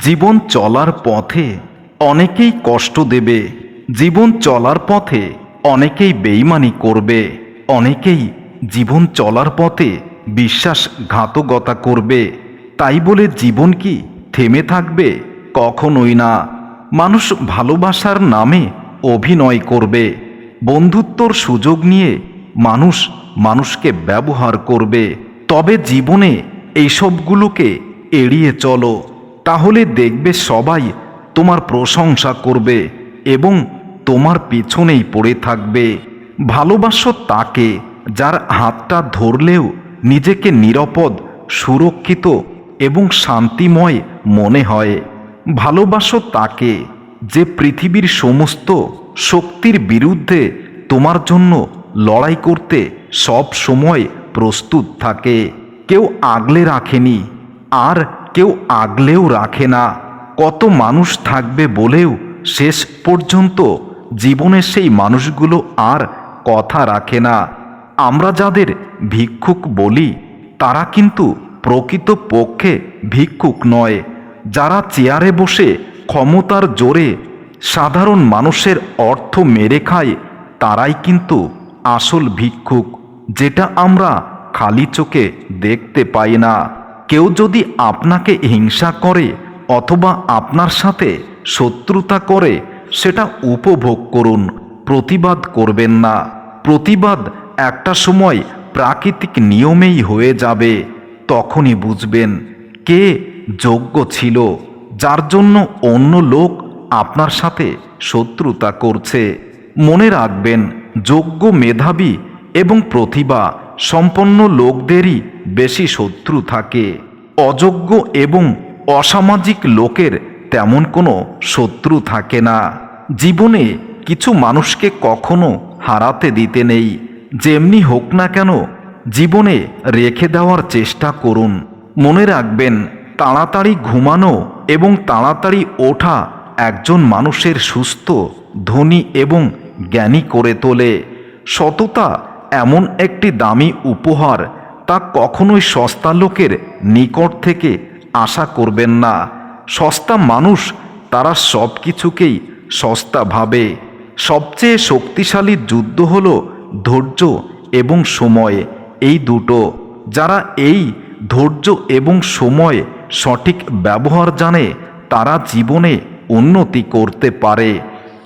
জীবন চলার পথে অনেকেই কষ্ট দেবে। জীবন চলার পথে অনেকেই বেইমানি করবে। অনেকেই জীবন চলার পথে বিশ্বাসঘাতকতা করবে। তাই বলে জীবন কি থেমে থাকবে? কখনোই না। মানুষ ভালোবাসার নামে অভিনয় করবে। বন্ধুত্বর সুযোগ নিয়ে মানুষ মানুষকে ব্যবহার করবে। তবে জীবনে এইসবগুলোকে এড়িয়ে চলো, তাহলে দেখবে সবাই তোমার প্রশংসা করবে এবং তোমার পিছনেই পড়ে থাকবে। ভালোবাসো তাকে যার হাতটা ধরলেও নিজেকে নিরাপদ, সুরক্ষিত এবং শান্তিময় মনে হয়। ভালোবাসো তাকে যে পৃথিবীর সমস্ত শক্তির বিরুদ্ধে তোমার জন্য লড়াই করতে সব সময় প্রস্তুত থাকে। কেউ আগলে রাখেনি, আর কেউ আগলেও রাখে না। কত মানুষ থাকবে বলেও শেষ পর্যন্ত জীবনের সেই মানুষগুলো আর কথা রাখে না। আমরা যাদের ভিক্ষুক বলি তারা কিন্তু প্রকৃত পক্ষে ভিক্ষুক নয়। যারা চেয়ারে বসে ক্ষমতার জোরে সাধারণ মানুষের অর্থ মেরে খায় তারাই কিন্তু আসল ভিক্ষুক, যেটা আমরা খালি চোখে দেখতে পাই না। কেউ যদি আপনাকে হিংসা করে অথবা আপনার সাথে শত্রুতা করে, সেটা উপভোগ করুন, প্রতিবাদ করবেন না। প্রতিবাদ একটা সময় প্রাকৃতিক নিয়মেই হয়ে যাবে। তখনই বুঝবেন কে যোগ্য ছিল, যার জন্য অন্য লোক আপনার সাথে শত্রুতা করছে। মনে রাখবেন, যোগ্য, মেধাবী এবং প্রতিভা সম্পন্ন লোকদেরই বেশি শত্রু থাকে। অযোগ্য এবং অসামাজিক লোকের তেমন কোনো শত্রু থাকে না। জীবনে কিছু মানুষকে কখনো হারাতে দিতে নেই। যেমনি হোক না কেন জীবনে রেখে দেওয়ার চেষ্টা করুন। মনে রাখবেন, তাড়াতাড়ি ঘুমানো এবং তাড়াতাড়ি ওঠা একজন মানুষের সুস্থ, ধনী এবং জ্ঞানী করে তোলে। সততা এমন একটি দামি উপহার, তা কখনোই সস্তা লোকের নিকট থেকে আশা করবেন না। সস্তা মানুষ তারা সব কিছুকেই সস্তা ভাবে। সবচেয়ে শক্তিশালী যুদ্ধ হলো ধৈর্য এবং সময়, এই দুটো। যারা এই ধৈর্য এবং সময় সঠিক ব্যবহার জানে তারা জীবনে উন্নতি করতে পারে।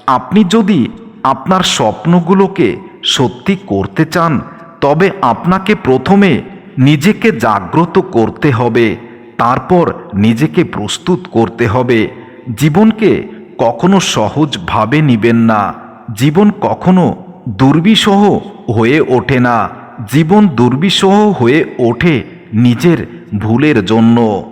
আপনি যদি আপনার স্বপ্নগুলোকে সত্যি করতে চান, তবে আপনাকে প্রথমে নিজেকে জাগ্রত করতে হবে, তারপর নিজেকে প্রস্তুত করতে হবে। জীবনকে কখনো সহজভাবে নেবেন না। জীবন কখনো দুর্বিষহ হয়ে ওঠে না। জীবন দুর্বিষহ হয়ে ওঠে নিজের ভুলের জন্য।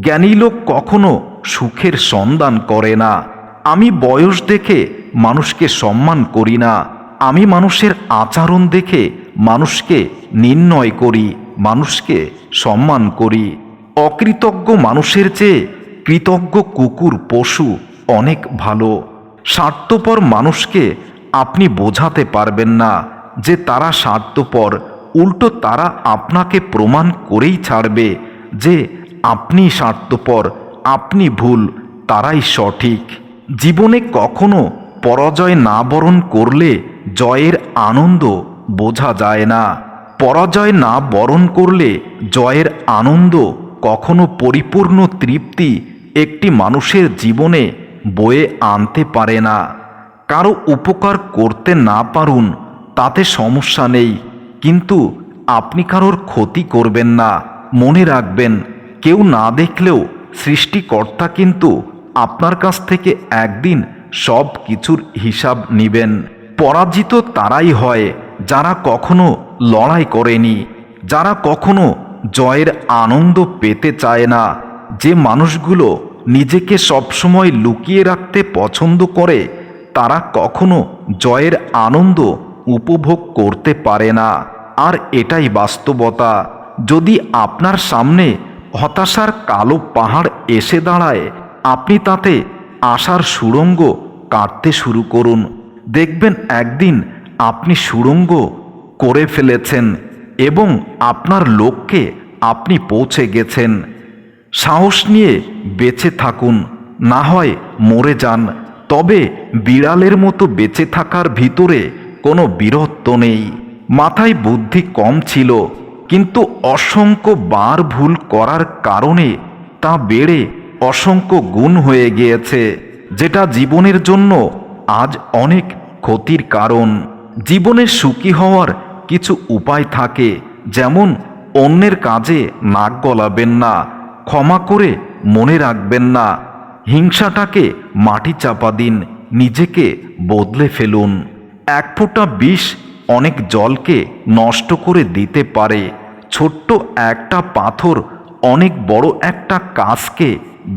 জ্ঞানী লোক কখনো সুখের সন্ধান করে না। আমি বয়স দেখে মানুষকে সম্মান করি না। আমি মানুষের আচরণ দেখে মানুষকে নির্ণয় করি, মানুষকে সম্মান করি। অকৃতজ্ঞ মানুষের চেয়ে কৃতজ্ঞ কুকুর, পশু অনেক ভালো। স্বার্থপর মানুষকে আপনি বোঝাতে পারবেন না যে তারা স্বার্থপর। উল্টো তারা আপনাকে প্রমাণ করেই ছাড়বে যে আপনি স্বার্থপর, আপনি ভুল, তারাই সঠিক। জীবনে কখনো পরাজয় না বরণ করলে জয়ের আনন্দ বোঝা যায় না। পরাজয় না বরণ করলে জয়ের আনন্দ, কখনো পরিপূর্ণ তৃপ্তি একটি মানুষের জীবনে বয়ে আনতে পারে না। কারো উপকার করতে না পারুন তাতে সমস্যা নেই, কিন্তু আপনি কারোর ক্ষতি করবেন না। মনে রাখবেন, কেউ না দেখলেও সৃষ্টিকর্তা কিন্তু আপনার কাছ থেকে একদিন সব কিছুর হিসাব নেবেন। পরাজিত তারাই হয় যারা কখনো লড়াই করেনি, যারা কখনো জয়ের আনন্দ পেতে চায় না। যে মানুষগুলো নিজেকে সবসময় লুকিয়ে রাখতে পছন্দ করে তারা কখনো জয়ের আনন্দ উপভোগ করতে পারে না। আর এটাই বাস্তবতা। যদি আপনার সামনে হতাশার কালো পাহাড় এসে দাঁড়ায়, আপনি তাতে আশার সুড়ঙ্গ কাটতে শুরু করুন। দেখবেন একদিন আপনি সুড়ঙ্গ করে ফেলেছেন এবং আপনার লক্ষ্যে আপনি পৌঁছে গেছেন। সাহস নিয়ে বেঁচে থাকুন, না হয় মরে যান। তবে বিড়ালের মতো বেঁচে থাকার ভিতরে কোনো বীরত্ব নেই। মাথায় বুদ্ধি কম ছিল, কিন্তু অসংখ্য বার ভুল করার কারণে তা বেড়ে অসংখ্য গুণ হয়ে গিয়েছে, যেটা জীবনের জন্য আজ অনেক ক্ষতির কারণ। জীবনে সুখী হওয়ার কিছু উপায় থাকে, যেমন অন্যের কাজে নাক গলাবেন না, ক্ষমা করে মনে রাখবেন না, হিংসাটাকে মাটি চাপা দিন, নিজেকে বদলে ফেলুন। এক ফোঁটা বিষ অনেক জলকে নষ্ট করে দিতে পারে। ছোট্ট একটা পাথর অনেক বড় একটা কাজকে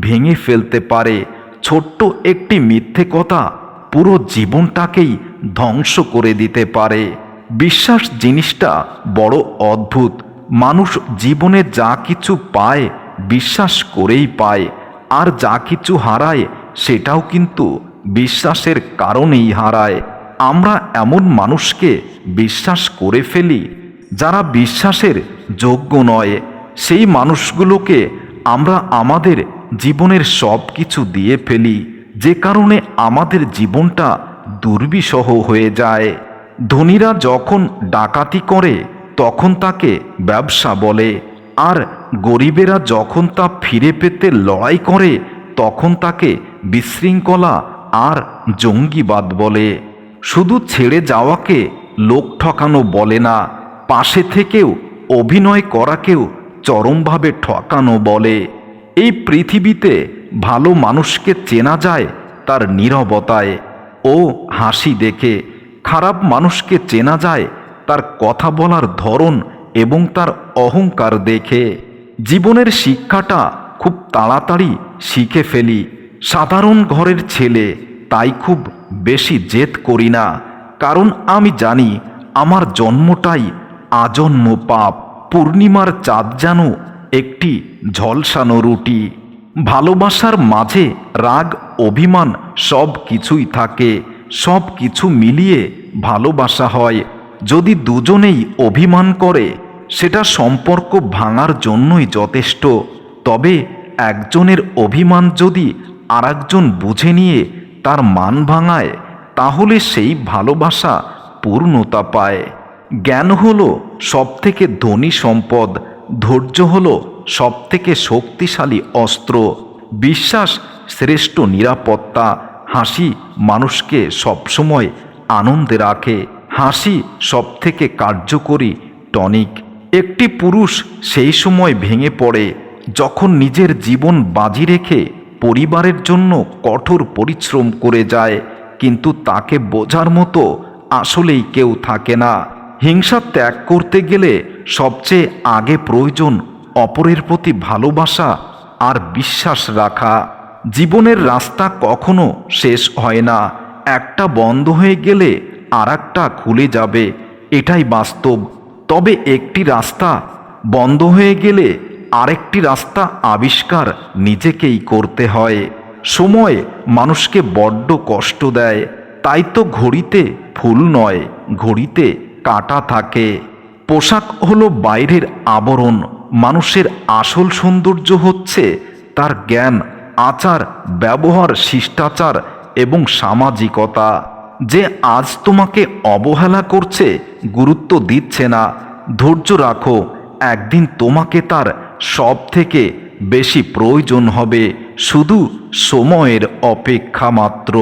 ভেঙে ফেলতে পারে। ছোট্ট একটি মিথ্যে কথা পুরো জীবনটাকেই ধ্বংস করে দিতে পারে। বিশ্বাস জিনিসটা বড় অদ্ভুত। মানুষ জীবনে যা কিছু পায় বিশ্বাস করেই পায়, আর যা কিছু হারায় সেটাও কিন্তু বিশ্বাসের কারণেই হারায়। আমরা এমন মানুষকে বিশ্বাস করে ফেলি যারা বিশ্বাসের যোগ্য নয়। সেই মানুষগুলোকে আমরা আমাদের জীবনের সব কিছু দিয়ে ফেলি, যে কারণে আমাদের জীবনটা দুর্বিষহ হয়ে যায়। ধনীরা যখন ডাকাতি করে তখন তাকে ব্যবসা বলে, আর গরিবেরা যখন তা ফিরে পেতে লড়াই করে তখন তাকে বিশৃঙ্খলা আর জঙ্গিবাদ বলে। শুধু ছেড়ে যাওয়াকে লোক ঠকানো বলে না, পাশে থেকেও অভিনয় করাকেও চরমভাবে ঠকানো বলে। এই পৃথিবীতে ভালো মানুষকে চেনা যায় তার নীরবতায় ও হাসি দেখে, খারাপ মানুষকে চেনা যায় তার কথা বলার ধরন এবং তার অহংকার দেখে। জীবনের শিক্ষাটা খুব তাড়াতাড়ি শিখে ফেলি। সাধারণ ঘরের ছেলে, তাই খুব বেশি জেদ করি না, কারণ আমি জানি আমার জন্মটাই আজন্ম পাপ। পূর্ণিমার চাঁদ যেন একটি ঝলসানো রুটি। ভালোবাসার মাঝে রাগ, অভিমান সব কিছুই থাকে। সব কিছু মিলিয়ে ভালোবাসা হয়। যদি দুজনেই অভিমান করে সেটা সম্পর্ক ভাঙার জন্যই যথেষ্ট। তবে একজনের অভিমান যদি আরেকজন বুঝে নিয়ে তার মান ভাঙায়, তাহলে সেই ভালোবাসা পূর্ণতা পায়। জ্ঞান হলো সবথেকে ধনী সম্পদ, ধৈর্য হলো সবথেকে শক্তিশালী অস্ত্র, বিশ্বাস শ্রেষ্ঠ নিরাপত্তা, হাসি মানুষকে সবসময় আনন্দে রাখে, হাসি সবথেকে কার্যকরী টনিক। একটি পুরুষ সেই সময় ভেঙে পড়ে যখন নিজের জীবন বাজি রেখে পরিবারের জন্য কঠোর পরিশ্রম করে যায়, কিন্তু তাকে বোঝার মতো আসলেই কেউ থাকে না। হিংসা ত্যাগ করতে গেলে সবচেয়ে আগে প্রয়োজন অপরের প্রতি ভালোবাসা আর বিশ্বাস রাখা। জীবনের রাস্তা কখনো শেষ হয় না, একটা বন্ধ হয়ে গেলে আরেকটা খুলে যাবে, এটাই বাস্তব। তবে একটি রাস্তা বন্ধ হয়ে গেলে আরেকটি রাস্তা আবিষ্কার নিজেকেই করতে হয়। সময় মানুষকে বড্ড কষ্ট দেয়, তাই তো ঘড়িতে ফুল নয়, ঘড়িতে কাঁটা থাকে। পোশাক হলো বাইরের আবরণ, মানুষের আসল সৌন্দর্য হচ্ছে তার জ্ঞান, আচার ব্যবহার, শিষ্টাচার এবং সামাজিকতা। যে আজ তোমাকে অবহেলা করছে, গুরুত্ব দিচ্ছে না, ধৈর্য রাখো, একদিন তোমাকে তার সব থেকে বেশি প্রয়োজন হবে, শুধু সময়ের অপেক্ষা মাত্র।